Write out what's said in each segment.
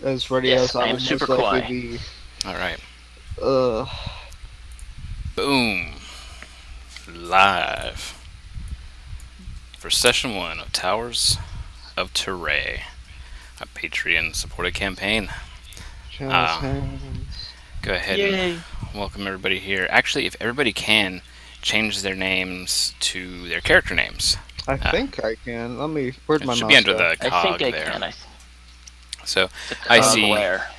As ready Yes, as I I am will super most likely kawaii. be. Alright. Uh, Boom. Live. For session 1 of Towers of Terae, a Patreon supported campaign. jazz Uh, hands. go ahead and Yay! welcome everybody here. Actually, if everybody can, change their names to their character names. I Uh, think I can. Let me. Where'd it my should be mouse under go? the I think cog I there. can. So, The I cog see. where?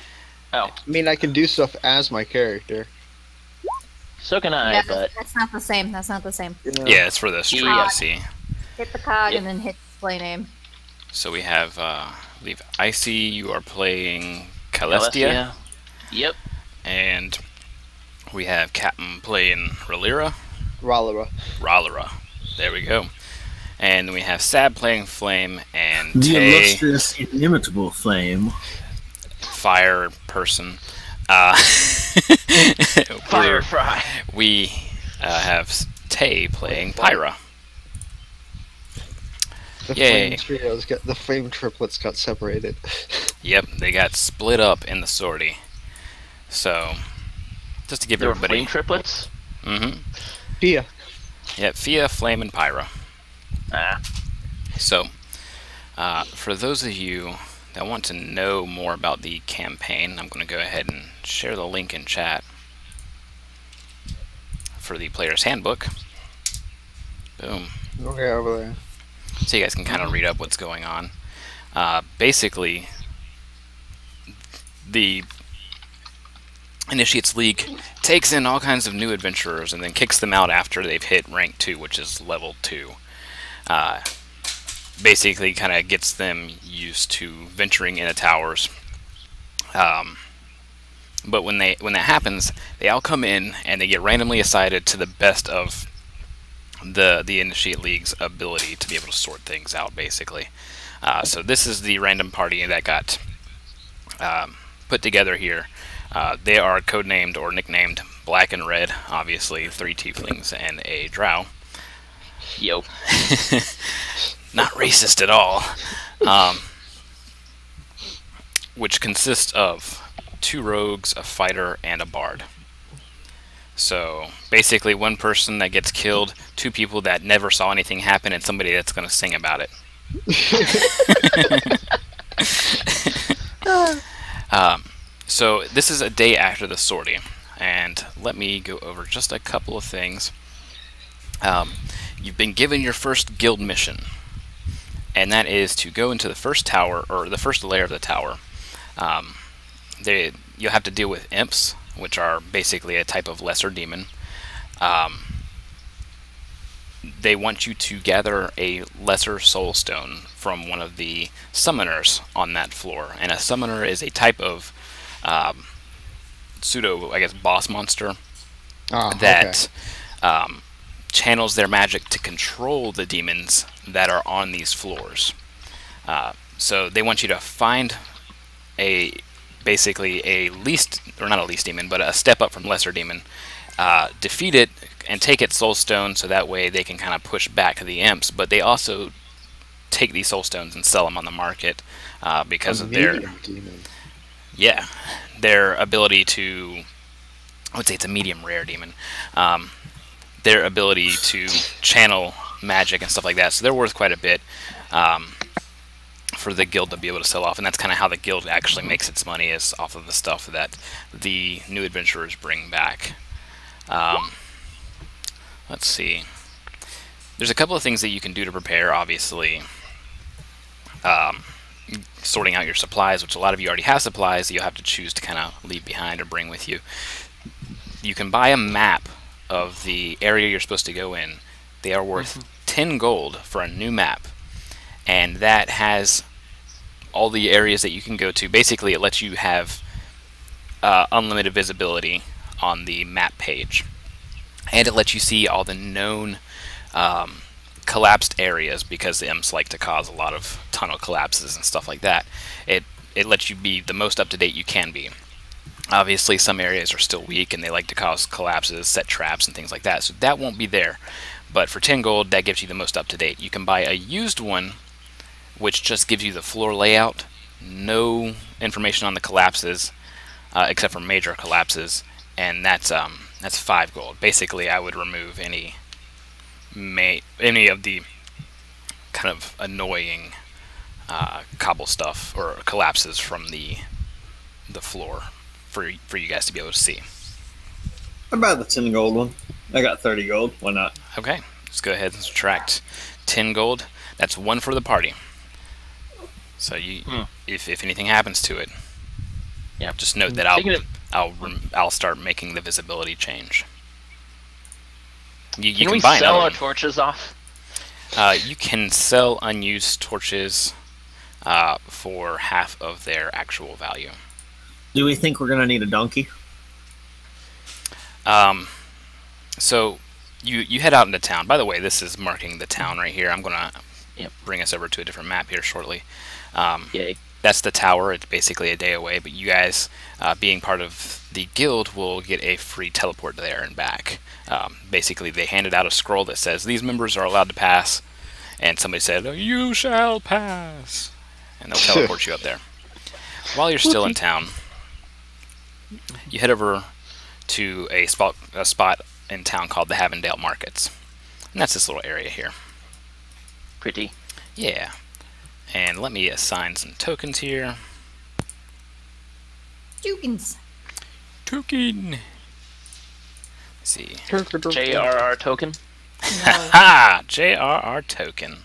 Oh, I mean, I can do stuff as my character. so can I, Yeah, but that's not the same. That's not the same. Yeah, it's for the stream, Yeah. I see. Hit the cog Yep. and then hit display name. So we have, I believe, Icy, you are playing Celestia, Celestia. Yep. and we have Captain playing Rhalyra. Rhalyra. There we go. And then we have Sab playing Flame, and The Tay, illustrious, inimitable Flame. Fire person. Firefly. We have Tay playing Pyra. The Yay. the flame triplets got separated. Yep, they got split up in the sortie. So, just to give There were everybody. flame triplets. Mm-hmm. Pia. Yep, Fia, Flame, and Pyra. Ah. So, for those of you that want to know more about the campaign, I'm going to go ahead and share the link in chat for the player's handbook. Boom. Okay, over there. So you guys can kind of read up what's going on. Basically, the Initiates League takes in all kinds of new adventurers and then kicks them out after they've hit rank 2, which is level 2. Basically kind of gets them used to venturing into towers. But when that happens, they all come in and they get randomly assigned to the best of the Initiate League's ability to be able to sort things out, basically. So this is the random party that got put together here. They are codenamed or nicknamed Black and Red, obviously 3 tieflings and a drow. Yo. Not racist at all. Which consists of 2 rogues, a fighter, and a bard. So basically 1 person that gets killed, 2 people that never saw anything happen, and somebody that's going to sing about it. So this is a day after the sortie, and let me go over just a couple of things. You've been given your first guild mission, and that is to go into the first tower, or the first layer of the tower. You'll have to deal with imps, which are basically a type of lesser demon. They want you to gather a lesser soul stone from one of the summoners on that floor, and a summoner is a type of pseudo, I guess, boss monster that channels their magic to control the demons that are on these floors. So they want you to find basically a least, or not a least demon, but a step up from lesser demon, defeat it and take its soul stone, so that way they can kind of push back to the imps. But they also take these soul stones and sell them on the market because of their their ability to, I would say it's a medium rare demon, their ability to channel magic and stuff like that. So they're worth quite a bit for the guild to be able to sell off, and that's kind of how the guild actually makes its money, is off of the stuff that the new adventurers bring back. Let's see. There's a couple of things that you can do to prepare, obviously. Sorting out your supplies, which a lot of you already have supplies that you'll have to choose to kind of leave behind or bring with you. You can buy a map of the area you're supposed to go in. They are worth 10 gold for a new map, and that has all the areas that you can go to. Basically, it lets you have unlimited visibility on the map page, and it lets you see all the known collapsed areas, because the imps like to cause a lot of tunnel collapses and stuff like that. It lets you be the most up to date you can be. Obviously, some areas are still weak and they like to cause collapses, set traps, and things like that, so that won't be there. But for 10 gold, that gives you the most up to date. You can buy a used one, which just gives you the floor layout, no information on the collapses, except for major collapses, and that's 5 gold. Basically, I would remove any of the kind of annoying cobble stuff or collapses from the floor for you guys to be able to see. How about the 10 gold one? I got 30 gold. Why not? Okay, let's go ahead and subtract 10 gold. That's 1 for the party. So if anything happens to it, yeah, just note that I'll start making the visibility change. You can we buy sell another our one. torches off? You can sell unused torches for half of their actual value. Do we think we're going to need a donkey? So you head out into town. By the way, this is marking the town right here. I'm going to bring us over to a different map here shortly. Yay. That's the tower. It's basically a day away, but you guys, being part of the guild, will get a free teleport there and back. Basically, they handed out a scroll that says, these members are allowed to pass, and somebody said, you shall pass, and they'll teleport you up there. While you're still in town, you head over to a spot in town called the Havendale Markets, and that's this little area here. Pretty. Yeah. And let me assign some tokens here. Tokens. Token. Let's see. JRR token. No. Ha! JRR token.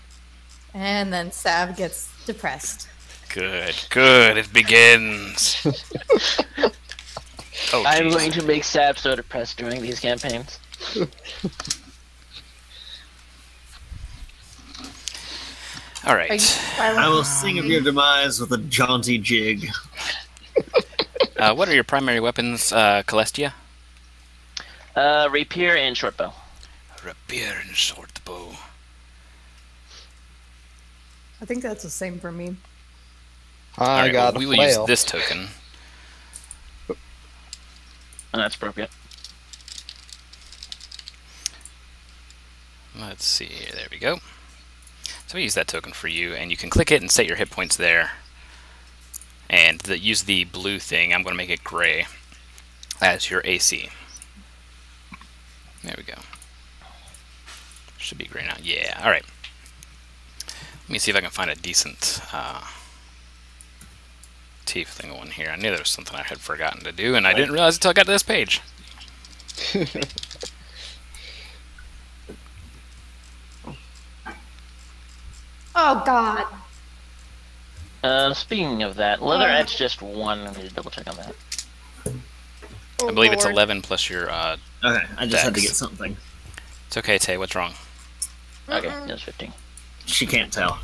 And then Sav gets depressed. Good. Good. It begins. Oh, I'm geez. going to make Sab so depressed during these campaigns. All right. I will sing of your demise with a jaunty jig. What are your primary weapons, Celestia? Rapier and shortbow. Rapier and short bow. I think that's the same for me. I got we a will use flail. this token. Oh, that's appropriate. Let's see here. There we go. So we use that token for you, and you can click it and set your hit points there. And use the blue thing. I'm going to make it gray as your AC. There we go. Should be gray now. Yeah. All right. Let me see if I can find a decent tiefling one here. I knew there was something I had forgotten to do, and I didn't realize until I got to this page. Oh God. Speaking of that, Leatherette's just 1. I need to double check on that. Oh, I believe it's Lord. 11 plus your Okay, I just had to Dex. get something. It's okay, Tay. What's wrong? Okay, that's 15. She can't tell.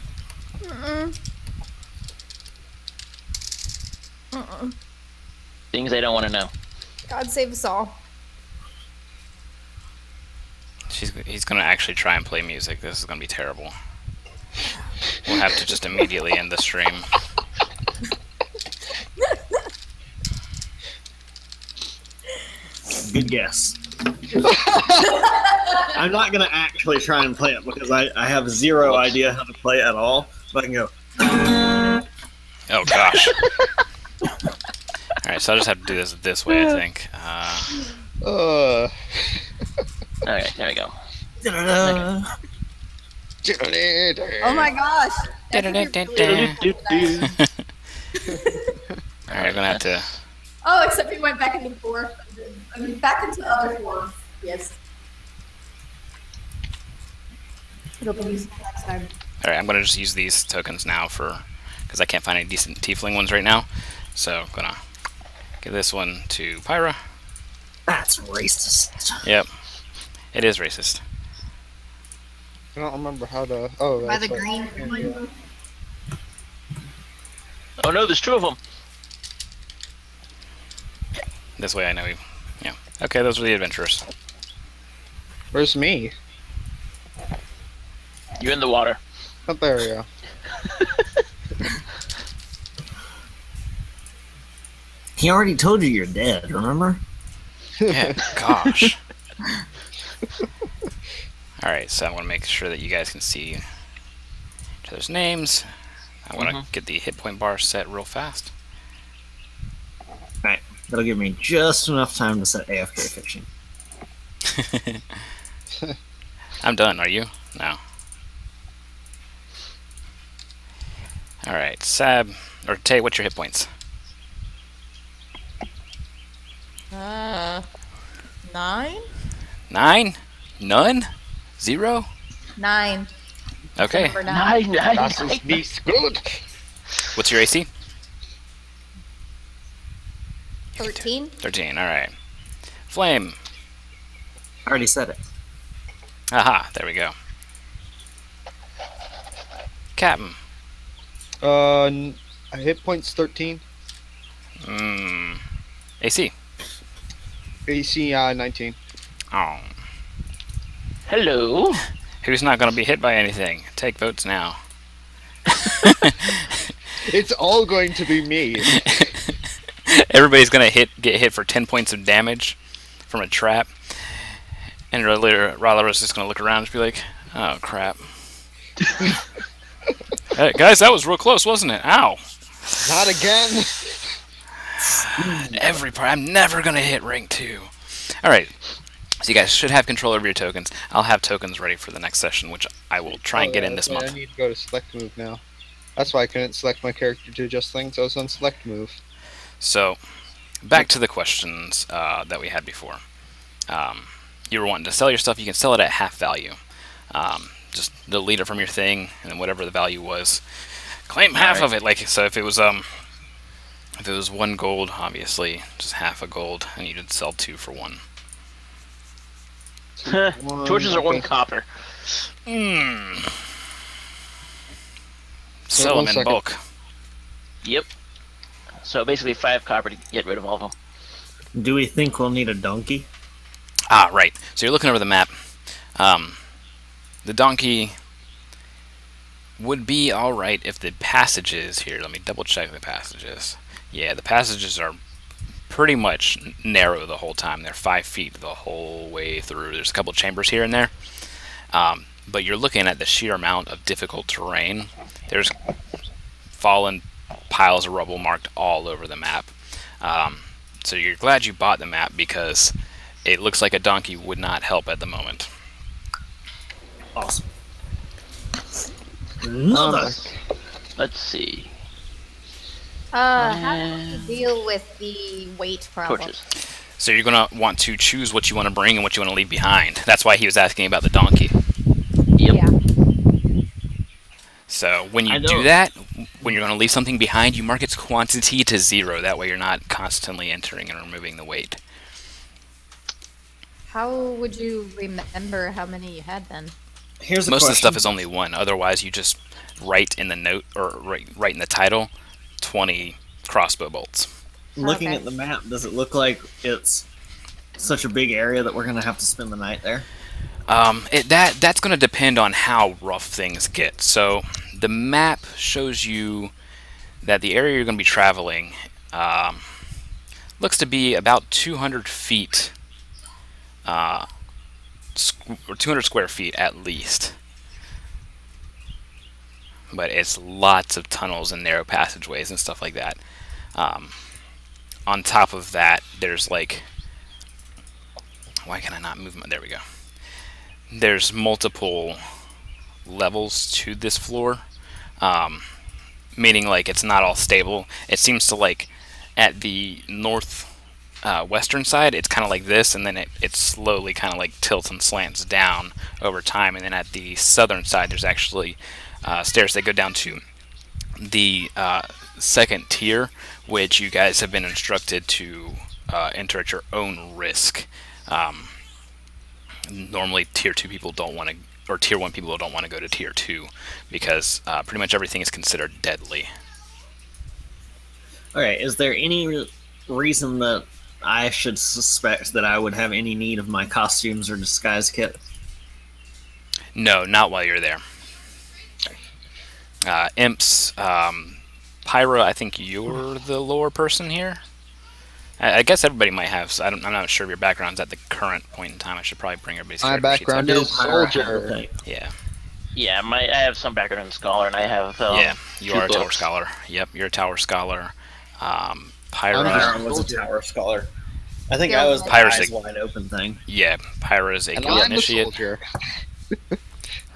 Things they don't want to know. God save us all. He's going to actually try and play music. This is going to be terrible. We'll have to just immediately end the stream. Good guess. I'm not going to actually try and play it because I have zero idea how to play it at all. But I can go. Oh, gosh. Alright, so I just have to do this way, I think. Okay, there we go. Oh my gosh. Alright, I'm gonna have to. Oh, except he went back into 4. I mean, back into other 4. Yes. It'll be useful next time. Alright, I'm gonna just use these tokens now because I can't find any decent tiefling ones right now. So I'm gonna give this one to Pyra. That's racist. Yep, it is racist. I don't remember how to. Oh, By that's the right. green one. Oh no, there's 2 of them. This way I know. Yeah. Okay, those are the adventurers. Where's me? You're in the water. Oh, there we go. He already told you you're dead, remember? Yeah, gosh. Alright, so I want to make sure that you guys can see each other's names. I want to get the hit point bar set real fast. Alright, that'll give me just enough time to set AFK fishing. I'm done. Are you? No. Alright, Sab, or Tay, what's your hit points? 9? 9? None? 0? 9. Okay. Number 9. Das ist nicht gut. What's your AC? 13. 13, alright. Flame. I already said it. Aha, there we go. Captain. Hit points 13. AC. AC 19. Oh. Hello. Who's not going to be hit by anything? Take votes now. It's all going to be me. Everybody's going to get hit for 10 points of damage from a trap. And later, Roller's just going to look around and be like, oh, crap. Hey, guys, that was real close, wasn't it? Ow. Not again. I'm never going to hit rank 2. Alright. So you guys should have control over your tokens. I'll have tokens ready for the next session, which I will try and get in this I month. need to go to select move now. That's why I couldn't select my character to adjust things. I was on select move. So, back to the questions that we had before. You were wanting to sell your stuff. You can sell it at half value. Just delete it from your thing, and then whatever the value was, claim half of it. Like so, if it was 1 gold, obviously just half a gold, and you did sell 2 for 1. Torches are 1 copper. Sell them in second. bulk. Yep. So basically 5 copper to get rid of all of them. Do we think we'll need a donkey? Ah, right. So you're looking over the map. The donkey would be alright if the passages here. Let me double check the passages. Yeah, the passages are pretty much narrow the whole time. They're 5 feet the whole way through. There's a couple chambers here and there. But you're looking at the sheer amount of difficult terrain. There's fallen piles of rubble marked all over the map. So you're glad you bought the map because it looks like a donkey would not help at the moment. Awesome. Nice. Let's see. How do we deal with the weight problem? Torches. So you're going to want to choose what you want to bring and what you want to leave behind. That's why he was asking about the donkey. Yep. Yeah. So when you do that, when you're going to leave something behind, you mark its quantity to 0. That way you're not constantly entering and removing the weight. How would you remember how many you had then? Here's a Most of the question. stuff is only 1. Otherwise, you just write in the note or write in the title 20 crossbow bolts. Looking Okay. at the map, does it look like it's such a big area that we're going to have to spend the night there? That's going to depend on how rough things get. So the map shows you that the area you're going to be traveling looks to be about 200 feet, or 200 square feet at least. But it's lots of tunnels and narrow passageways and stuff like that. On top of that, there's like... Why can I not move my... There we go. There's multiple levels to this floor. Meaning like it's not all stable. It seems to like at the western side, it's kind of like this, and then it slowly kind of like tilts and slants down over time. And then at the southern side, there's actually stairs that go down to the second tier, which you guys have been instructed to enter at your own risk. Normally, tier 2 people don't want to, or tier 1 people don't want to go to tier 2 because pretty much everything is considered deadly. Alright, is there any reason that I should suspect that I would have any need of my costumes or disguise kit? No, not while you're there. Imps, Pyro, I think you're the lore person here. I guess everybody might have. So I'm not sure of your backgrounds at the current point in time. I should probably bring everybody's My character sheets up. background is soldier. Yeah. Yeah, I have some background in Scholar, and I have Yeah, you 2 are a Tower books. Scholar. Yep, you're a Tower Scholar. I'm Pyra. just- Byron was a tower scholar. I think I Guild was the Pirate's eyes a- wide open thing. Yeah, Pyra is a And guild I'm a initiate. soldier. You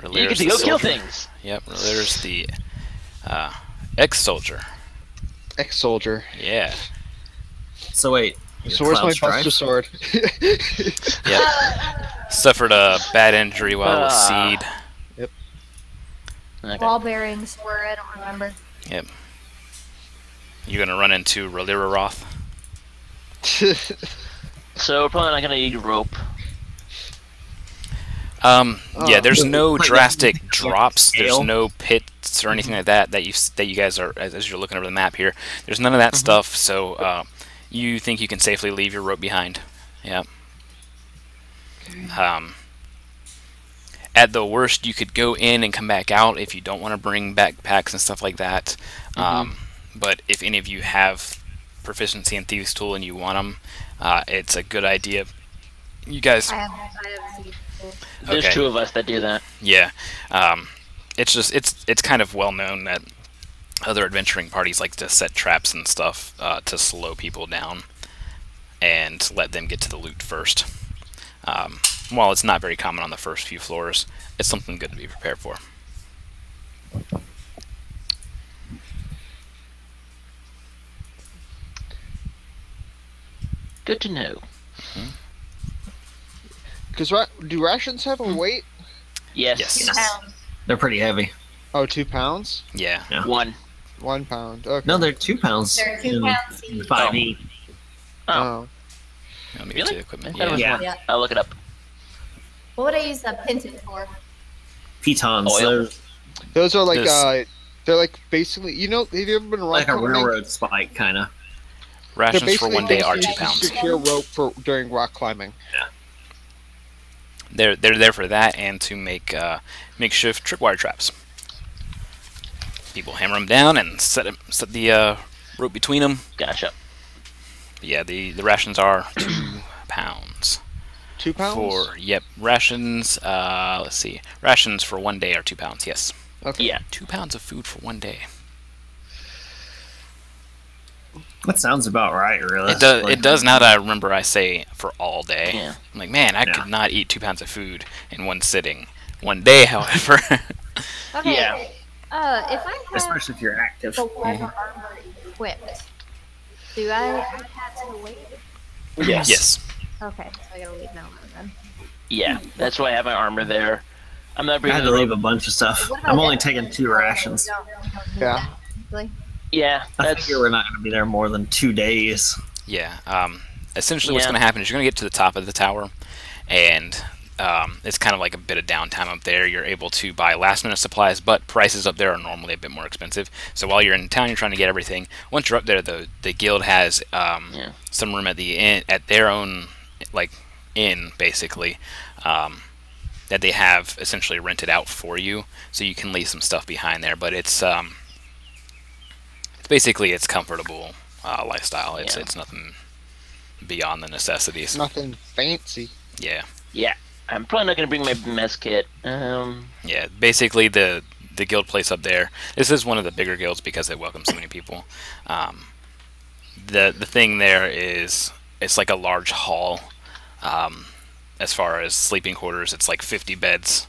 Relier's get to the go kill soldier. things. Yep, Relier's the ex-soldier. Ex-soldier. Yeah. So wait. So where's Cloud my Strife? Buster Sword? Yep. Suffered a bad injury while with Ah. Seed. Okay. Ball bearings were, I don't remember. Yep. You're gonna run into Relira Roth. So we're probably not gonna need rope. Yeah, there's no Like, drastic like drops. There's scale? no pits or anything like that you guys are as you're looking over the map here. There's none of that stuff. So you think you can safely leave your rope behind? Yep. At the worst, you could go in and come back out if you don't want to bring backpacks and stuff like that. But if any of you have proficiency in Thieves' Tool and you want them, it's a good idea. You guys, I have seed. There's Okay. 2 of us that do that. yeah, it's kind of well known that other adventuring parties like to set traps and stuff to slow people down and let them get to the loot first. While it's not very common on the first few floors, it's something good to be prepared for. Good to know. Because do rations have a weight? Yes. Yes. Pounds. They're pretty heavy. Oh, 2 pounds? Yeah. 1. 1 pound. Okay. No, they're 2 pounds. They're 2 in pounds each. 5e. Oh. Let me get Really? to the equipment. I thought it was Yeah. one. Yeah. I'll look it up. What would I use the pinton for? Pitons. Oil. They're Those are like, This- they're like basically, have you ever been like a rock climbing? railroad spike, kind of. They're Rations for basically 1 day are things 2 to pounds. secure rope during rock climbing. They're there for that and to make makeshift tripwire traps. People hammer them down and set the rope between them. Gotcha. Yeah, the rations are 2 pounds. 2 pounds? Rations. Let's see. Rations for 1 day are 2 pounds. Yes, Okay. Yeah. 2 pounds of food for 1 day. That sounds about right, really. It does. It does. Now that I remember, I say for all day. Yeah. I'm like, man, I Yeah. could not eat 2 pounds of food in one sitting. 1 day, however. Okay. Yeah. If I have Especially if you're active. the leather armor equipped, do I add that to the weight? Yes. Yes. Okay, so I gotta leave now then. Yeah. That's why I have my armor there. I'm not I bringing had to the leave rope. a bunch of stuff. What about I'm only that? taking 2 rations. Yeah. Really? Yeah. I That's figure we're not going to be there more than 2 days. Yeah. Essentially, what's Yeah. going to happen is you're going to get to the top of the tower, and it's kind of like a bit of downtime up there. You're able to buy last-minute supplies, but prices up there are normally a bit more expensive. So while you're in town, you're trying to get everything. Once you're up there, the guild has some room at the inn, at their own inn, basically, that they have essentially rented out for you, so you can leave some stuff behind there. But it's basically it's comfortable lifestyle. It's nothing beyond the necessities. Nothing fancy. Yeah. yeah. I'm probably not gonna bring my mess kit. Yeah, basically the guild place up there. This is one of the bigger guilds because it welcomes so many people. The thing there is it's like a large hall. As far as sleeping quarters, it's like 50 beds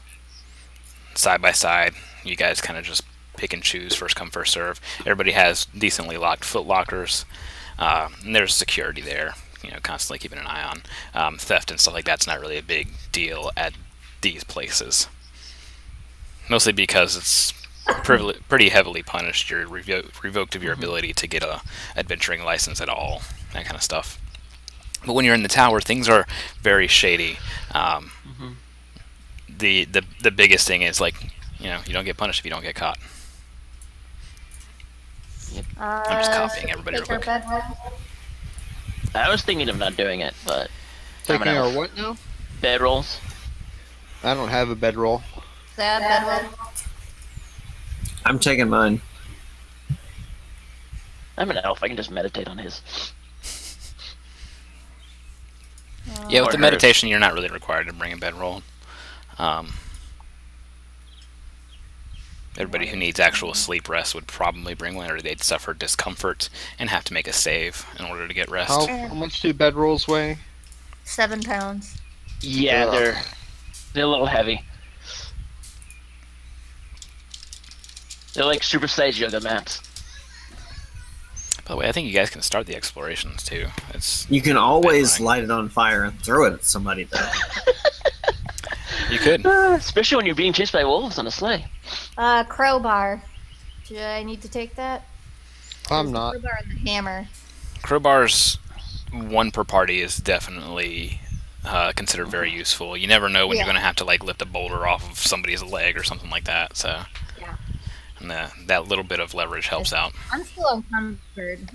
side by side. You guys kind of just pick and choose, first come first serve. Everybody has decently locked foot lockers, and there's security there. Constantly keeping an eye on theft and stuff like that's not really a big deal at these places. Mostly because it's pretty heavily punished. You're revoked of your ability to get a adventuring license at all, that kind of stuff. But when you're in the tower, things are very shady. The biggest thing is you don't get punished if you don't get caught. I'm just copying everybody real take our quick. bedroll. I was thinking of not doing it, but I'm Taking an our elf. what now? Bedrolls. I don't have a bedroll. Sad bedroll. I'm taking mine. I'm an elf. I can just meditate on his. Yeah, with Or the hers. meditation, you're not really required to bring a bedroll. Everybody who needs actual sleep rest would probably bring one, or they'd suffer discomfort and have to make a save in order to get rest. How much do bedrolls weigh? 7 pounds. Yeah, Ugh. they're a little heavy. They're like super size yoga mats. By the way, I think you guys can start the explorations too. It's You can always bedrock. light it on fire and throw it at somebody, though. You could. Especially when you're being chased by wolves on a sleigh. Crowbar. Do I need to take that? I'm There's not. The crowbar and the hammer. Crowbars, one per party, is definitely considered very useful. You never know when you're Yeah. going to have to like lift a boulder off of somebody's leg or something like that. So, Yeah. and that little bit of leverage helps out. I'm still encumbered.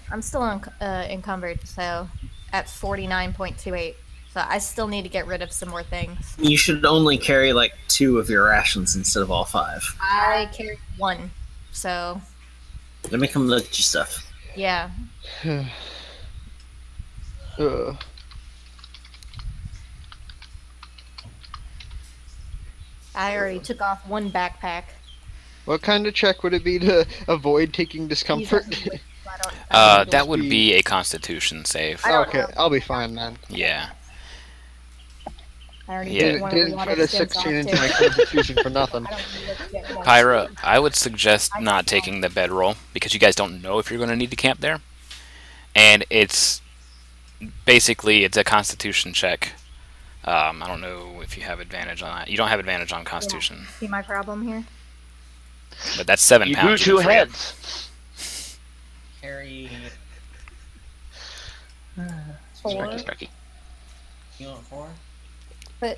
Encumbered, so at 49.28. So I still need to get rid of some more things. You should only carry like 2 of your rations instead of all 5. I carry 1. So, Let me come look at your stuff. yeah. Ugh. I already took off 1 backpack. What kind of check would it be to avoid taking discomfort? I don't That would be a Constitution save. I don't Okay, know. I'll be fine then. Yeah. I already Yeah. took one of the Didn't water put a skins 16 off, into my too. constitution for nothing. I don't need to get more. Pyra, I would suggest not taking the bedroll because you guys don't know if you're going to need to camp there, and it's basically it's a Constitution check. I don't know if you have advantage on that. You don't have advantage on Constitution, See my problem here? but that's 7 You pounds. grew you 2 can free up. heads. Carry. 4. Snarky, snarky. You want 4? But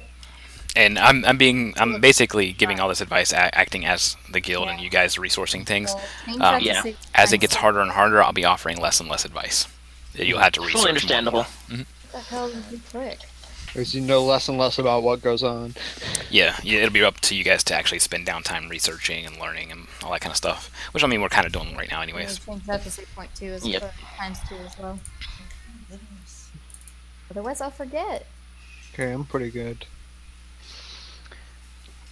And I'm basically giving all this advice, acting as the guild, and Yeah. you guys resourcing things. well, change that to Yeah. 6 As it times gets 7. harder and harder, I'll be offering less and less advice. You'll have to research. Totally understandable. more. What the hell is this trick? Because you know less and less about what goes on. Yeah, it'll be up to you guys to actually spend downtime researching and learning and all that kind of stuff. Which I mean, we're kind of doing right now, anyways. Change that to 6.2 as Yep. times 2 as well. Otherwise, I'll forget. Okay, I'm pretty good.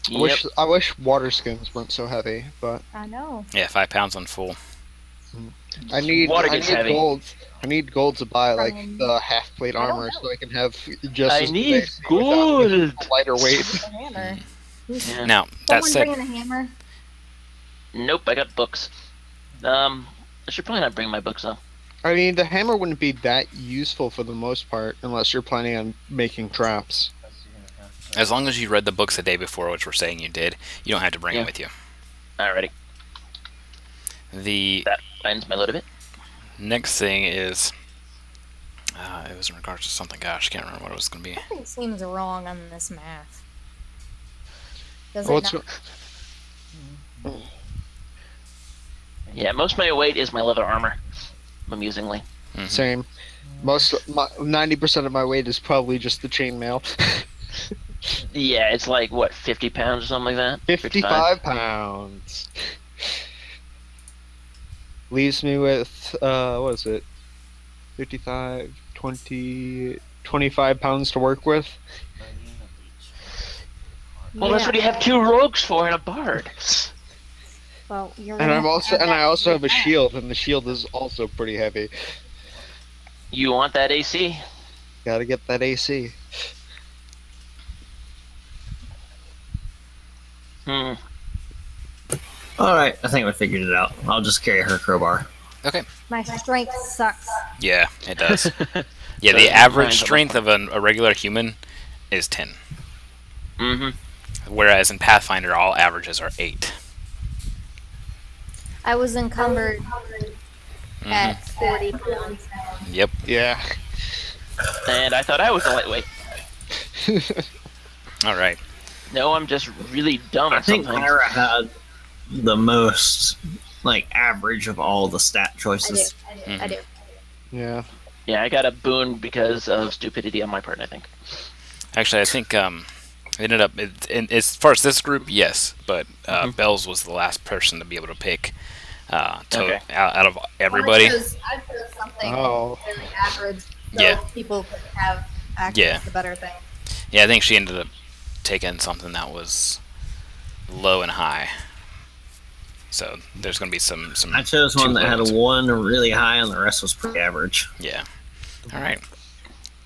Yep. I wish water skins weren't so heavy, but I know. Yeah, 5 pounds on full. I need Water gets heavy. gold. I need gold to buy like Um, the half plate I don't armor know. so I can have just I as need basic without gold. a lighter weight. The hammer. Who's Yeah. Now, that someone said, bringing a hammer? Nope, I got books. I should probably not bring my books though. I mean, the hammer wouldn't be that useful for the most part unless you're planning on making traps. as long as you read the books the day before, which we're saying you did, you don't have to bring Yeah. it with you. Alrighty, The that lines my load of it. next thing is, it was in regards to something. Gosh, I can't remember what it was going to be. Something seems wrong on this math. Does Oh, it it's, not? Yeah, most of my weight is my leather armor. Amusingly. same. 90% of my weight is probably just the chainmail. Yeah, it's like what, 50 pounds or something like that. 55 pounds. Leaves me with, what is it? 55, 20, 25 pounds to work with. Well, that's what you have 2 rogues for and a bard. Well, you're And gonna I'm have to also add and that I also to have a your math. shield, and the shield is also pretty heavy. You want that AC? Gotta get that AC. Hmm. Alright, I think we figured it out. I'll just carry her crowbar. Okay. My strength sucks. Yeah, it does. Yeah, So the average mine's strength of a regular human is 10. Mm-hmm. Whereas in Pathfinder, all averages are 8. I was encumbered Mhm. at 40 pounds. Yep. Yeah. And I thought I was a lightweight. All right. No, I'm just really dumb I at think something. Myra had the most, like, average of all the stat I do. choices. I do. Yeah. Yeah, I got a boon because of stupidity on my part, I think. Actually, I think it ended up, as far as this group, yes, but Bells was the last person to be able to pick Okay. out of everybody. I chose something Oh. very average, so Yeah. people could have access Yeah. to better things. Yeah, I think she ended up taking something that was low and high. So there's going to be some. I chose one that had limits. a 1 really high, and the rest was pretty average. Yeah. All right.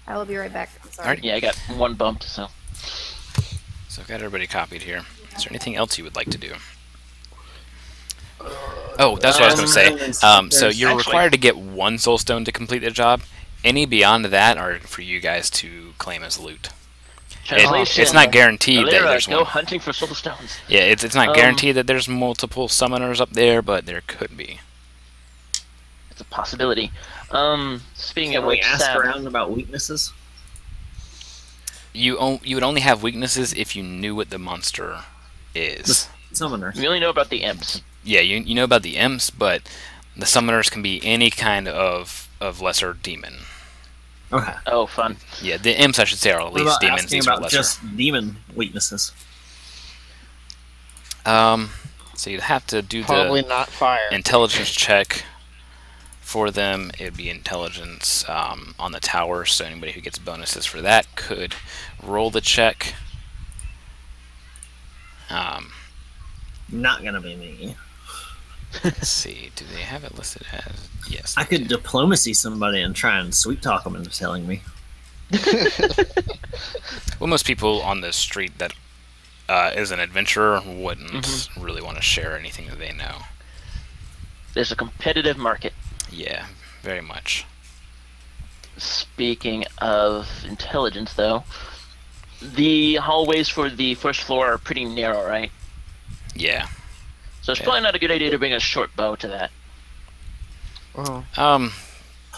I will be right back. I'm sorry. Alright. Yeah, I got 1 bumped, so. So I've got everybody copied here. Is there anything else you would like to do? Oh, that's what I was going to say. So you're actually- required to get 1 soul stone to complete the job. Any beyond that are for you guys to claim as loot. Translation. It's not guaranteed that Alira, there's go one. hunting for soul stones. Yeah, it's not guaranteed that there's multiple summoners up there, but there could be. It's a possibility. Speaking Can of we which, ask Sam, around about weaknesses? You would only have weaknesses if you knew what the monster is. Summoners. we only know about the imps. Yeah, you know about the imps, but the summoners can be any kind of lesser demon. Okay. Oh, fun. Yeah, the imps, I should say, are at What least about demons. asking These are about lesser. just demon weaknesses? So you'd have to do Probably the not fire. intelligence check for them. It'd be intelligence on the tower, so anybody who gets bonuses for that could roll the check. Not gonna be me. Let's see, do they have it listed as... Yes. I they could do. diplomacy somebody and try and sweet talk them into telling me. Well, most people on the street that is an adventurer wouldn't really want to share anything that they know. There's a competitive market. Yeah, very much. Speaking of intelligence, though, the hallways for the first floor are pretty narrow, right? Yeah. So it's Yeah. probably not a good idea to bring a short bow to that. Oh.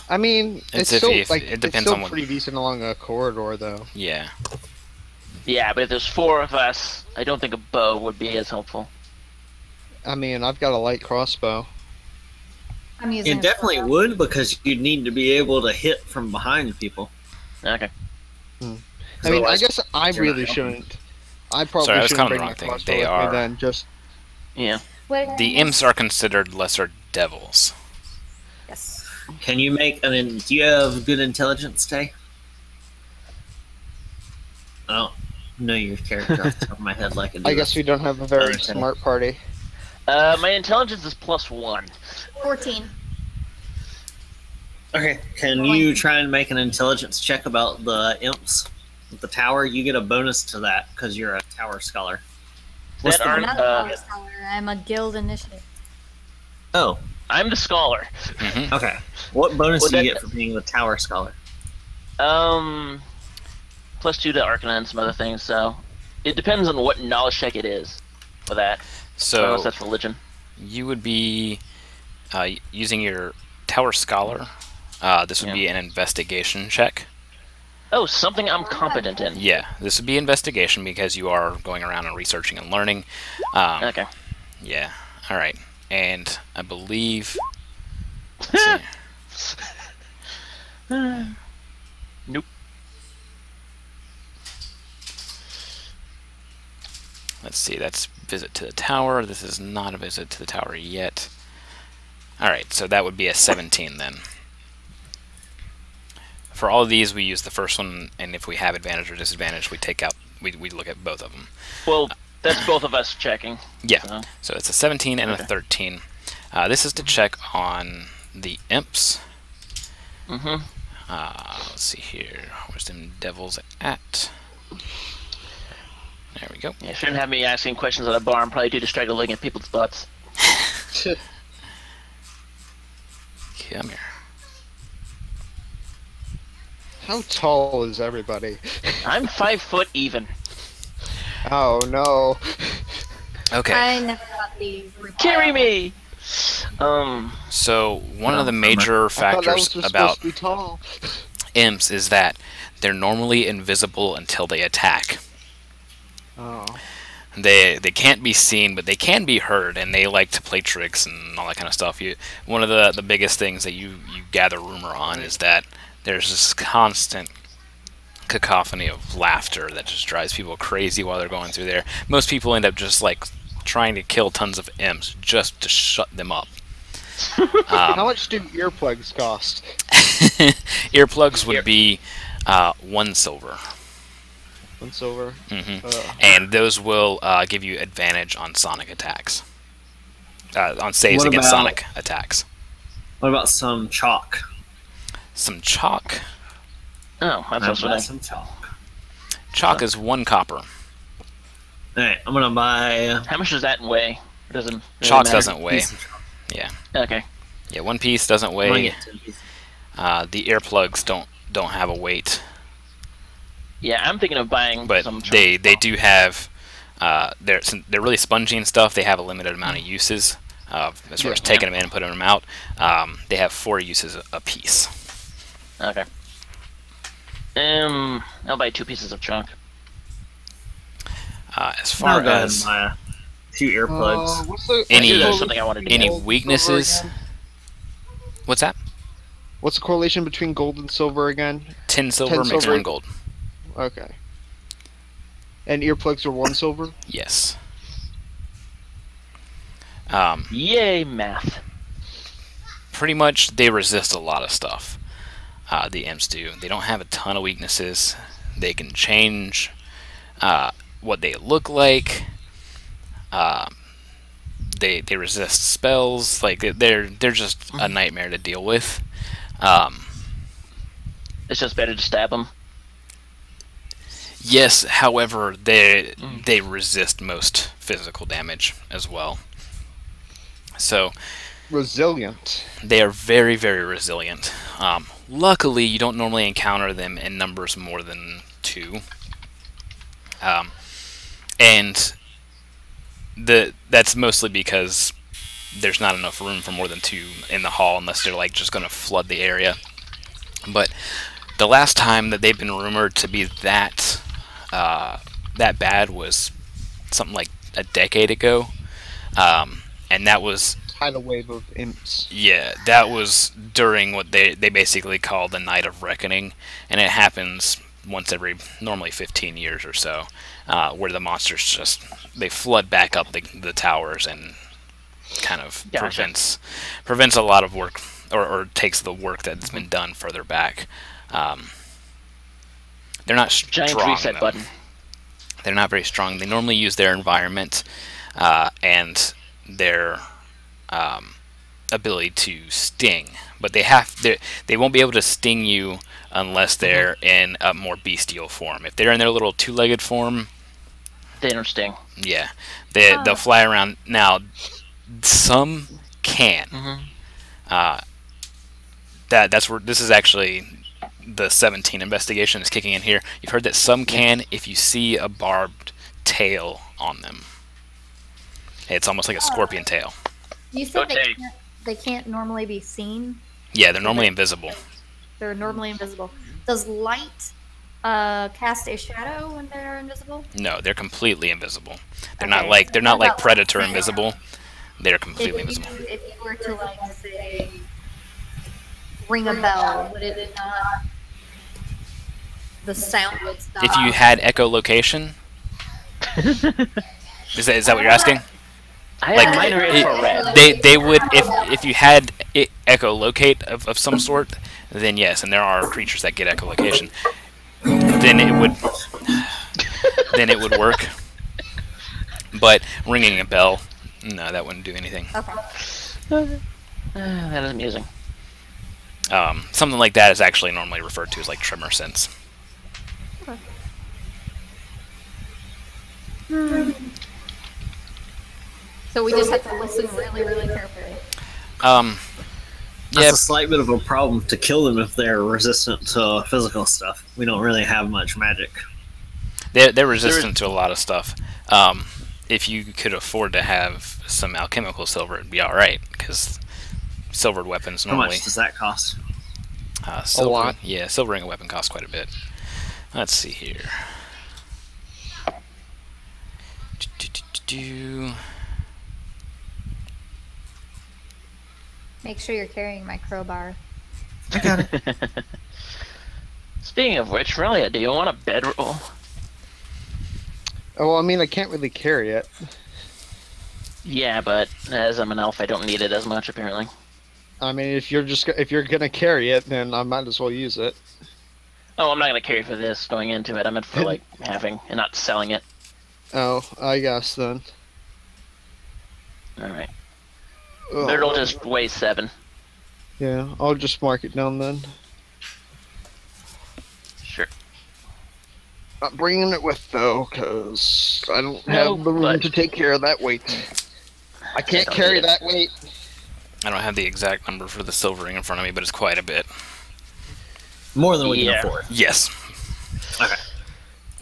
I mean, It's it's still iffy if- like it depends it's still on what- pretty decent along a corridor, though. Yeah. Yeah, but if there's 4 of us, I don't think a bow would be as helpful. I mean, I've got a light crossbow. I'm using It definitely would, because you'd need to be able to hit from behind people. Okay. I mean, I Otherwise, guess I you're really not helping. shouldn't. I probably Sorry, I was shouldn't kind of bring my wrong thing. crossbow They with me are- then. Just Yeah. The imps are considered lesser devils. Yes. Can you make an? Do you have good intelligence, Tay? I don't know your character off the top of my head like I do. I guess we don't have a very Okay. smart party. My intelligence is +1. 14. Okay. Can you try and make an intelligence check about the imps with the tower? You get a bonus to that because you're a tower scholar. What's That the- aren't, I'm not a scholar. I'm a guild initiative. Oh, I'm the scholar. Hmm. okay. What bonus Well, do you that- get for being the tower scholar? +2 to Arcana and some other things, so it depends on what knowledge check it is for that. Unless So that's religion. you would be using your tower scholar. This would Yeah. be an investigation check. Oh, something I'm competent in. Yeah, this would be investigation because you are going around and researching and learning. Okay. Yeah. All right. And I believe. Let's see. Nope. Let's see. That's visit to the tower. This is not a visit to the tower yet. All right. So that would be a 17 then. For all of these, we use the first one, and if we have advantage or disadvantage, we take out. We look at both of them. Well, that's both of us checking. Yeah. So. So it's a 17 and Okay. a 13. This is to check on the imps. Mm-hmm. Let's see here. Where's them devils at? There we go. Yeah, shouldn't have me asking questions at a bar. I'm probably too distracted looking at people's butts. Come here. How tall is everybody? I'm 5 foot even. Oh no. Okay. I never got the Carry me. So one of the bummer. major I thought that factors was about supposed to be tall. imps is that they're normally invisible until they attack. Oh. They can't be seen, but they can be heard, and they like to play tricks and all that kind of stuff. One of the biggest things that you gather rumor on is that there's this constant cacophony of laughter that just drives people crazy while they're going through there. Most people end up just like trying to kill tons of imps just to shut them up. How much do earplugs cost? Earplugs would be 1 silver. 1 silver. And those will give you advantage on sonic attacks. on saves What against about- sonic attacks. What about some chalk? Some chalk. Oh, that's I'll also buy nice. some chalk. Chalk is 1 copper. Alright, I'm gonna buy How much does that weigh? It doesn't really Chalk matter. doesn't weigh. piece of chalk. Yeah. Okay. Yeah, 1 piece doesn't I'm gonna weigh. get 10 pieces. The earplugs don't have a weight, Yeah, I'm thinking of buying but some. they do have. They're really spongy and stuff. They have a limited amount of uses. As far as taking them in and putting them out, they have 4 uses a piece. Okay. I'll buy 2 pieces of chalk. As I'll far go ahead as and buy a few earplugs. What's the Any- That's something I wanted to any get. gold and weaknesses? silver again? What's that? What's the correlation between gold and silver again? 10 silver 10 makes silver. 1 gold. Okay. And earplugs are 1 silver? Yes. Yay, math. Pretty much, they resist a lot of stuff. The imps do. They don't have a ton of weaknesses. They can change what they look like. They resist spells. Like they're just a nightmare to deal with. It's just better to stab them. Yes, however, they resist most physical damage as well. So Resilient. they are very, very resilient. Luckily, you don't normally encounter them in numbers more than 2. And that's mostly because there's not enough room for more than 2 in the hall unless they're like just going to flood the area. But the last time that they've been rumored to be that bad was something like a decade ago. And that was Tidal wave of imps. Yeah, that was during what they basically call the Night of Reckoning, and it happens once every normally 15 years or so, where the monsters they flood back up the towers and kind of Gotcha. prevents a lot of work or takes the work that's been done further back. They're not Giant strong, reset though. button. They're not very strong. They normally use their environment and their ability to sting, but they won't be able to sting you unless they're in a more bestial form. If they're in their little 2-legged form, They don't sting. yeah, they'll fly around. Now, some can. That's where this is actually the 17 investigation is kicking in here. You've heard that some can if you see a barbed tail on them. It's almost like a scorpion tail. You said Okay. they can't normally be seen. Yeah, they're normally invisible. They're normally invisible. Does light cast a shadow when they're invisible? No, they're completely invisible. They're Okay. not like What about predator sound? invisible. They're completely If invisible. you were to like say ring a bell, would it not? The sound would stop. If you had echolocation, is that what you're asking? I Like, have minor infrared. They would if you had echolocate of some sort, then yes, and there are creatures that get echolocation, then it would work. But ringing a bell, no, that wouldn't do anything. Okay. That is amusing. Something like that is actually normally referred to as like tremor sense. So we just have to listen really, really carefully. That's Yeah, a slight bit of a problem to kill them if they're resistant to physical stuff. We don't really have much magic. they're resistant to a lot of stuff. If you could afford to have some alchemical silver, it'd be all right because silvered weapons How normally. much does that cost? Silver, lot. Yeah, silvering a weapon costs quite a bit. Let's see here. Make sure you're carrying my crowbar. I got it. Speaking of which, Relia, do you want a bedroll? Oh, well, I mean, I can't really carry it. Yeah, but as I'm an elf, I don't need it as much, apparently. I mean, if you're gonna carry it, then I might as well use it. Oh, I'm not going to carry for this going into it. I meant for, like, having and not selling it. Oh, I guess then. Alright. But it'll just weigh 7. Yeah, I'll just mark it down then. Sure. Not bringing it with though, because I don't No, have the room but- to take care of that weight. I can't don't carry need it. that weight. I don't have the exact number for the silvering in front of me, but it's quite a bit. More than we can Yeah. afford. Yes. Okay.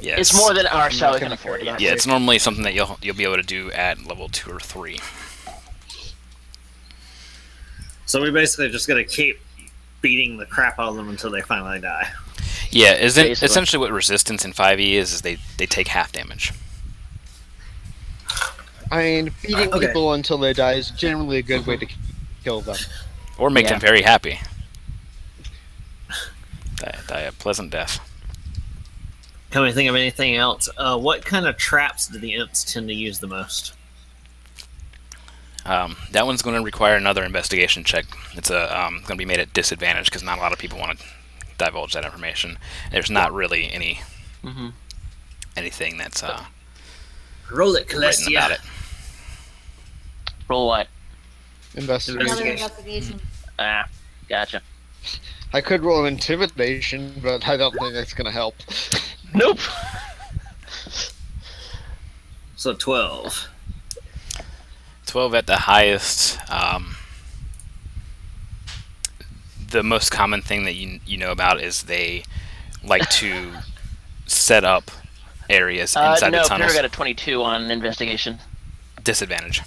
Yes. It's more than our I'm salary not can gonna afford, carry yeah. that Yeah, weight. it's normally something that you'll be able to do at level 2 or 3. So we basically just gotta keep beating the crap out of them until they finally die. Yeah, isn't Basically. essentially what resistance in 5e is they take half damage. I mean, beating Okay. people until they die is generally a good way to kill them. Or make Yeah. them very happy. Die a pleasant death. Can we think of anything else? What kind of traps do the imps tend to use the most? That one's going to require another investigation check. It's going to be made at disadvantage because not a lot of people want to divulge that information. There's not really anything that's Roll it, written Celestia. about it. Roll what? Investigation. Another Investigation. investigation. Ah, gotcha. I could roll intimidation, but I don't think that's gonna help. Nope. So 12. 12 at the highest. The most common thing that you know about is they like to set up areas inside no, the tunnels. Terae got a 22 on investigation. Disadvantage.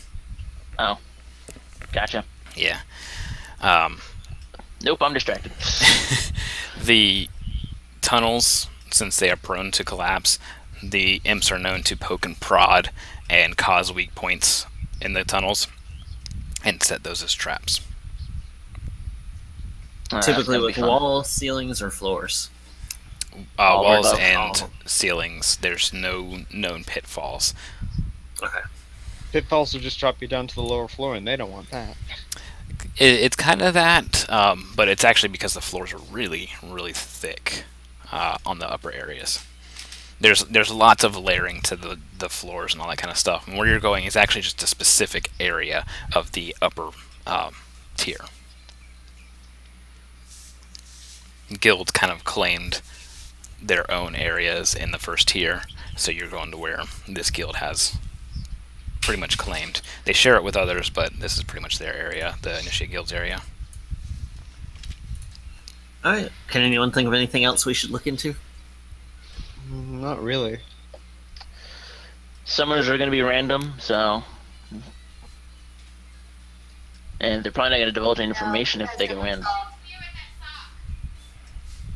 Oh, gotcha. Yeah. Nope, I'm distracted. The tunnels, since they are prone to collapse, the imps are known to poke and prod and cause weak points in the tunnels and set those as traps. Typically That'd be with fun. walls, ceilings, or floors. All Walls above. and All. ceilings, there's no known pitfalls. Okay. Pitfalls will just drop you down to the lower floor, and they don't want that. It's kind of that, but it's actually because the floors are really, really thick on the upper areas. There's lots of layering to the floors and all that kind of stuff. And where you're going is actually just a specific area of the upper tier. Guilds kind of claimed their own areas in the first tier, so you're going to where this guild has pretty much claimed. They share it with others, but this is pretty much their area, the Initiate Guild's area. Alright. Can anyone think of anything else we should look into? Not really. Summers are going to be random, so... And they're probably not going to divulge any information if they go in.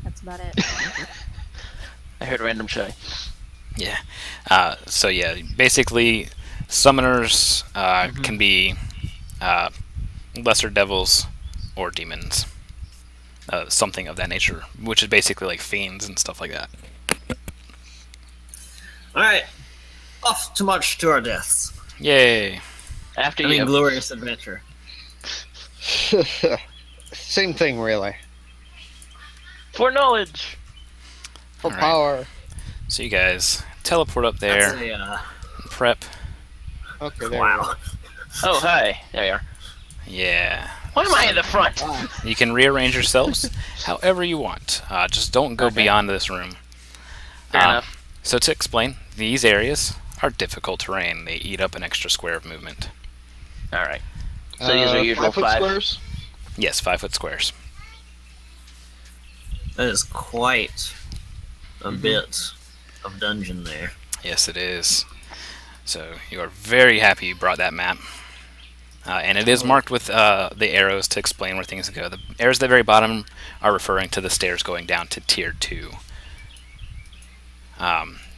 That's about it. I heard random shy. Yeah. So yeah, basically, summoners can be lesser devils or demons, something of that nature, which is basically like fiends and stuff like that. Alright. Off to march to our deaths. Yay! After I mean, you. glorious adventure. Same thing, really. For knowledge! For Alright. power. So you guys teleport up there, That's prep. Okay, there a, we wow. Oh, hi. There you are. Yeah. Why am I in the front? go. You can rearrange yourselves however you want. Just don't go Okay. beyond this room. Fair enough. So to explain, these areas are difficult terrain. They eat up an extra square of movement. Alright. So these are usual 5 foot 5. squares? Yes, 5-foot squares. That is quite a bit of dungeon there. Yes, it is. So you are very happy you brought that map. And it is marked with the arrows to explain where things go. The arrows at the very bottom are referring to the stairs going down to Tier 2.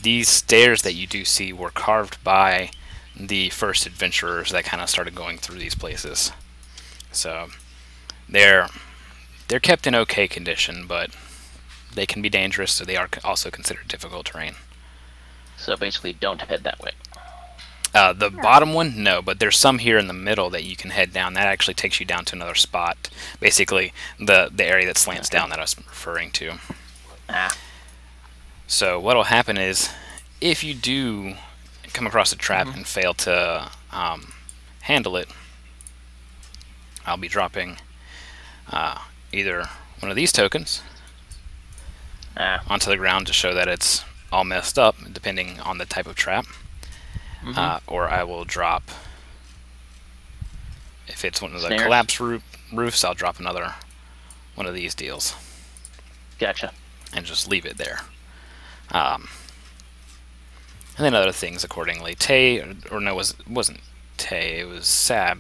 These stairs that you do see were carved by the first adventurers that kind of started going through these places. So they're kept in okay condition, but they can be dangerous, so they are also considered difficult terrain. So basically, don't head that way. The bottom one, no, but there's some here in the middle that you can head down. That actually takes you down to another spot. Basically, the area that slants down that I was referring to. Ah. So what'll happen is, if you do come across a trap and fail to handle it, I'll be dropping either one of these tokens onto the ground to show that it's all messed up, depending on the type of trap. Or I will drop, if it's one of the collapse roofs, I'll drop another one of these deals. Gotcha. And just leave it there. And then other things accordingly. Or no, it wasn't Tay, it was Sab.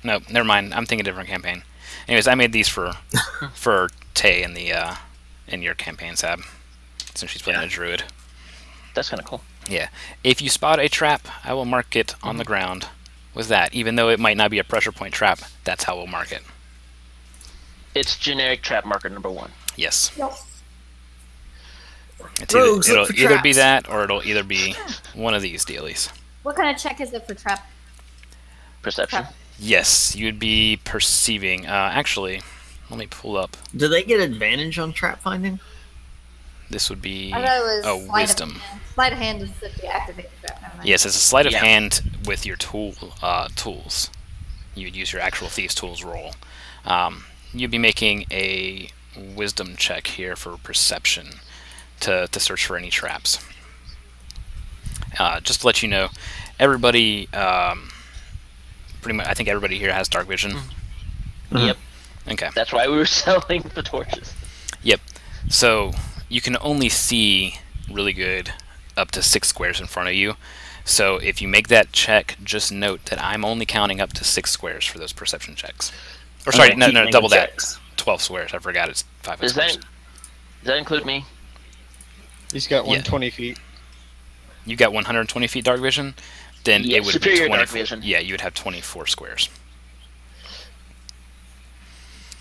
No, never mind. I'm thinking a different campaign. Anyways, I made these for Tay in the in your campaign, Sab, since she's playing a druid. That's kind of cool. Yeah. If you spot a trap, I will mark it on the ground with that. Even though it might not be a pressure point trap, that's how we'll mark it. It's generic trap marker number 1. Yes. Yep. It'll either be that, or it'll either be one of these dealies. What kind of check is it for trap? Perception. Trap. Yes, you'd be perceiving. Actually, let me pull up. Do they get advantage on trap finding? This would be I thought it was wisdom. Sleight of hand is if you activate the trap. Yes, it's a sleight of hand with your tools. You'd use your actual thieves tools roll. You'd be making a wisdom check here for perception to search for any traps. Just to let you know, everybody, pretty much, I think everybody here has dark vision. Yep. Okay. That's why we were selling the torches. Yep. So you can only see really good up to 6 squares in front of you. So if you make that check, just note that I'm only counting up to 6 squares for those perception checks. Or sorry, no, double that. 12 squares. I forgot it's 5 Does squares. does that include me? He's got 120 feet. You got 120 feet dark vision, then it would be superior 24. dark vision. Yeah, you would have 24 squares.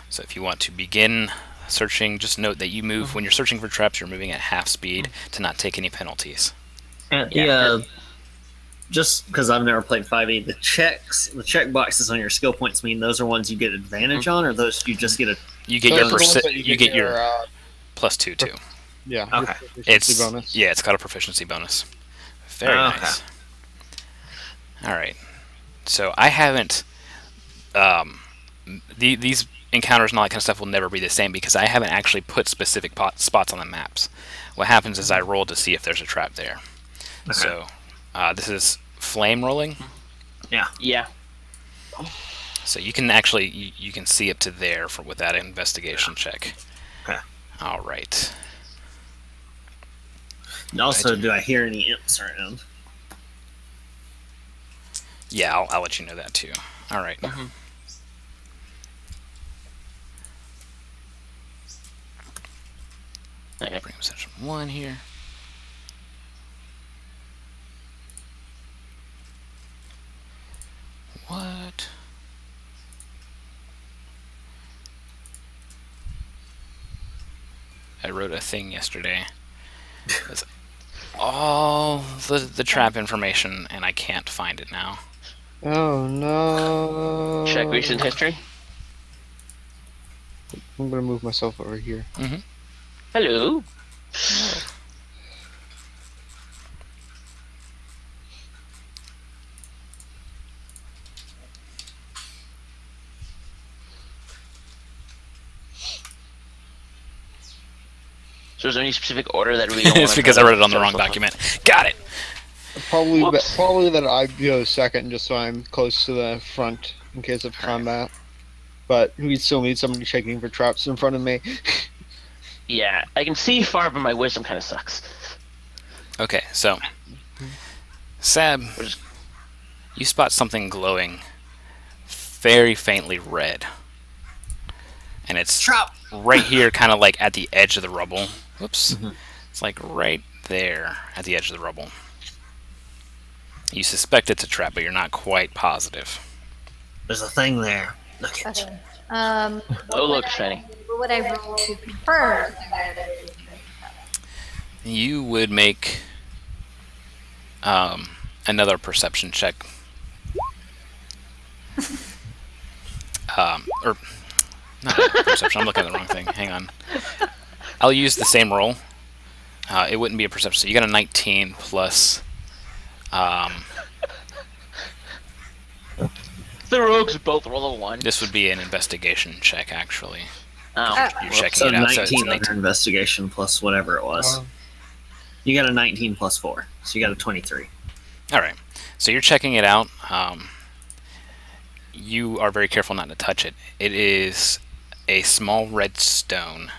So if you want to begin searching, just note that you move when you're searching for traps. You're moving at half speed to not take any penalties. And just because I've never played 5e, the check boxes on your skill points mean those are ones you get advantage on, or those you just get a. You get you get your +2 too. Yeah. Okay. Proficiency bonus. Yeah, it's got a proficiency bonus. Very nice. All right. So I haven't. These encounters and all that kind of stuff will never be the same because I haven't actually put specific spots on the maps. What happens is I roll to see if there's a trap there. Okay. So this is flame rolling. Yeah. Yeah. So you can actually you can see up to there with that investigation check. Okay. All right. And also, do I hear any imps around? Yeah, I'll let you know that too. All right. Okay. Bring up section 1 here. What? I wrote a thing yesterday. It's all the trap information, and I can't find it now. Oh no! Check recent history. I'm gonna move myself over here. Hello. So is there any specific order that we don't It's because I wrote it on the wrong document. Got it. Probably that I go second, just so I'm close to the front in case of combat. But we still need somebody checking for traps in front of me. Yeah, I can see far, but my wisdom kind of sucks. Okay, so Sab, you spot something glowing very faintly red. And it's right here, kind of like at the edge of the rubble. Whoops. It's like right there at the edge of the rubble. You suspect it's a trap, but you're not quite positive. There's a thing there. Look at it. Oh, look, shiny. What would I roll to confirm? You would make another perception check. Or not perception. I'm looking at the wrong thing. Hang on. I'll use the same roll. It wouldn't be a perception. So you got a 19 plus. The rogues both roll a 1. This would be an investigation check, actually. Oh. You're checking So it out. 19 So it's under 19. investigation plus whatever it was. You got a 19 plus 4, so you got a 23. All right. So you're checking it out. You are very careful not to touch it. It is a small red stone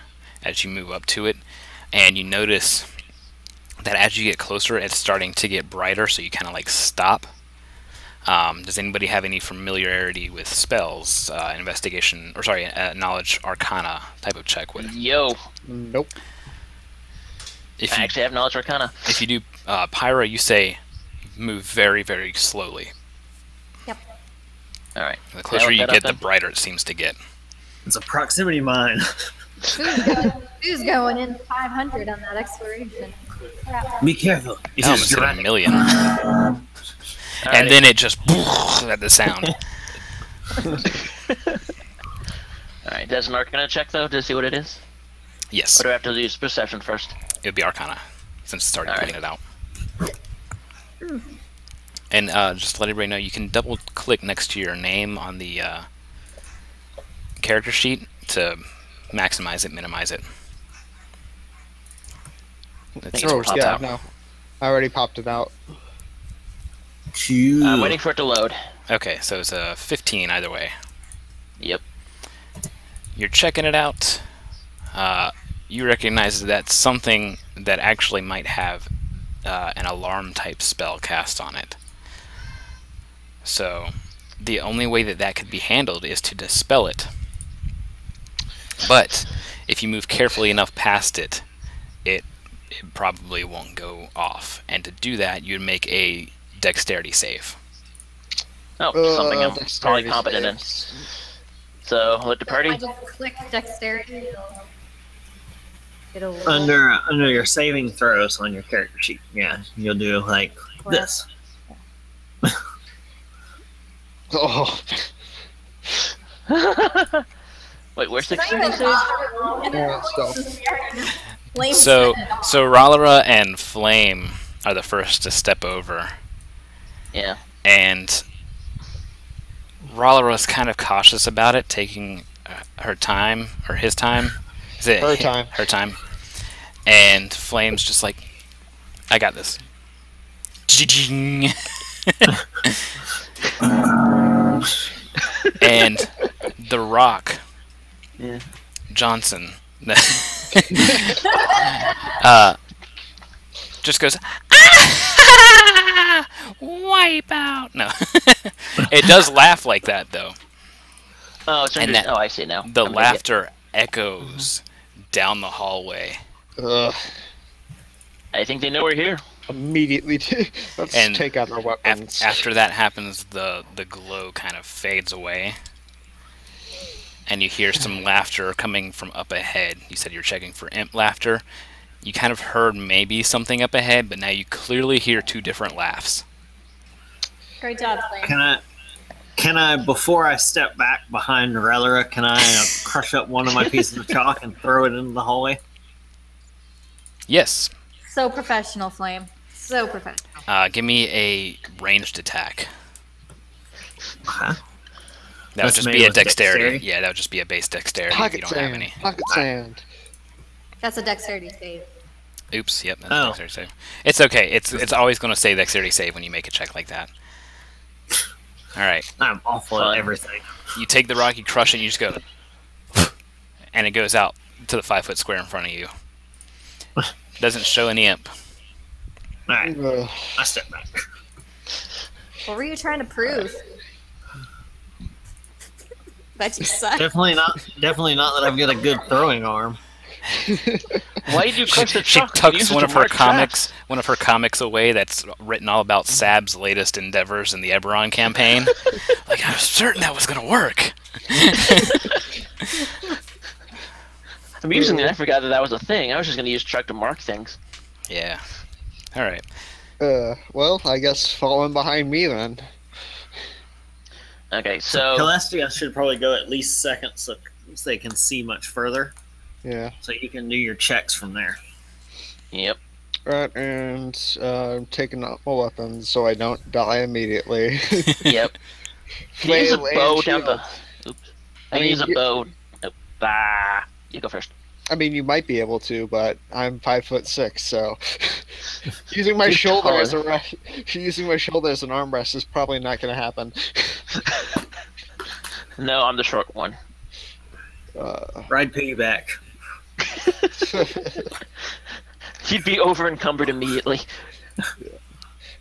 as you move up to it, and you notice that as you get closer, it's starting to get brighter, so you kind of like stop. Does anybody have any familiarity with spells, investigation, or sorry, knowledge arcana type of check with it? Yo. Nope. If I you, actually have knowledge arcana. if you do Pyra, you say move very, very slowly. Yep. Alright. The closer look you that up get, the then? brighter it seems to get. It's a proximity mine. Who's going in 500 on that exploration? Crap. Be careful. It I is almost hit a dramatic. million. Alrighty. And then it just at the sound. Alright, does an arcana check though to see what it is? Yes, Or do I have to use perception first? it would be arcana since it's already Alright. putting it out. And just to let everybody know, you can double click next to your name on the character sheet to maximize it, minimize it. It's Oh, popped yeah, out. no. I already popped it out. Cute. I'm waiting for it to load. Okay, so it's a 15 either way. Yep. You're checking it out. You recognize that that's something that actually might have an alarm type spell cast on it. So the only way that that could be handled is to dispel it. But if you move carefully enough past it, it probably won't go off. And to do that, you'd make a dexterity save. Oh, something I'm probably dexterity competent in. saves. So, let the party. I just click dexterity. It'll Under your saving throws on your character sheet, yeah, you'll do like this. Oh, Wait, where's 16 save? yeah, still. So Rallara and Flame are the first to step over. Yeah. And Rallara is kind of cautious about it, taking her time, or his time. Is it Her time. Her time. And Flame's just like, I got this. Ching. And The Rock, Yeah. Johnson, just goes, wipe out. No, it does laugh like that though. Oh, it's And under. that- Oh, I see now. The I'm with laughter echoes down the hallway. Ugh. you. I think they know we're here. Immediately, let's And take out our weapons. After that happens, the glow kind of fades away, and you hear some laughter coming from up ahead. You said you were checking for imp laughter. You kind of heard maybe something up ahead, but now you clearly hear two different laughs. Great job, Flame. Can I, before I step back behind Rellera, can I crush up one of my pieces of chalk and throw it into the hallway? Yes. So professional, Flame. So professional. Give me a ranged attack. Huh? That would That's just made be a with dexterity. dexterity? Yeah, that would just be a base dexterity if you Pocket don't have sand. any. Pocket sand. That's a dexterity save. Oops, yep, that's Oh. dexterity save. It's okay. It's always going to say dexterity save when you make a check like that. All right. I'm awful Fun. at everything. You take the rock, you crush it, and you just go, and it goes out to the 5-foot square in front of you. Doesn't show any imp. Alright, Ugh. I step back. What were you trying to prove? That you suck. Definitely not that I've got a good throwing arm. Why did you crush the She chalk? You tucks used one it of to her mark traps. comics away that's written all about Sab's latest endeavors in the Eberron campaign. Like, I was certain that was going to work. I'm using it. I forgot that was a thing. I was just going to use truck to mark things. Yeah. All right. Well, I guess falling behind me then. Okay, so Celestia should probably go at least second so they can see much further. Yeah. So you can do your checks from there. yep. Right, and taking out my weapons so I don't die immediately. Yep. Can you use a Flail bow and down the? shield. Oops. I can use a bow. Nope. You go first. I mean, you might be able to, but I'm 5'6", so using my You're shoulder as taller. using my shoulder as an armrest is probably not going to happen. No, I'm the short one. Ride piggyback. He'd be over encumbered immediately.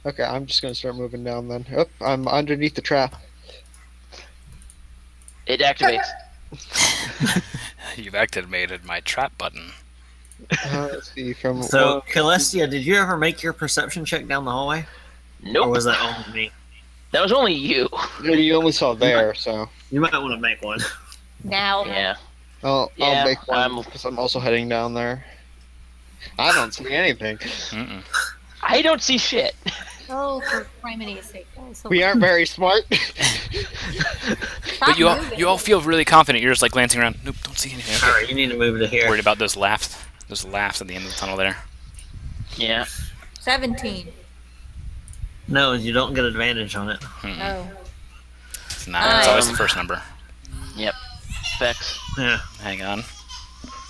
Okay, I'm just going to start moving down then. Oh, I'm underneath the trap. It activates. You've activated my trap button. Let's see, from So, Celestia, did you ever make your perception check down the hallway? Or Nope. was that only me? That was only you. you only saw there, so You might want to make one. Now. Yeah. I'll Yeah, make one because I'm also heading down there. I don't see anything. Mm-mm. I don't see shit. Oh, for Criminity's sake. So We aren't very smart. But you all feel really confident. You're just like glancing around. Nope, don't see anything. Okay. Alright, you need to move to here. Worried about those laughs at the end of the tunnel there. Yeah. 17. No, you don't get advantage on it. Oh. It's not. It's always the first number. Yep. Vex. Yeah. Hang on.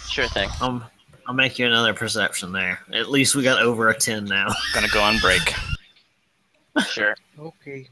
Sure thing. I'll make you another perception there. At least we got over a 10 now. Gonna go on break. Sure. Okay.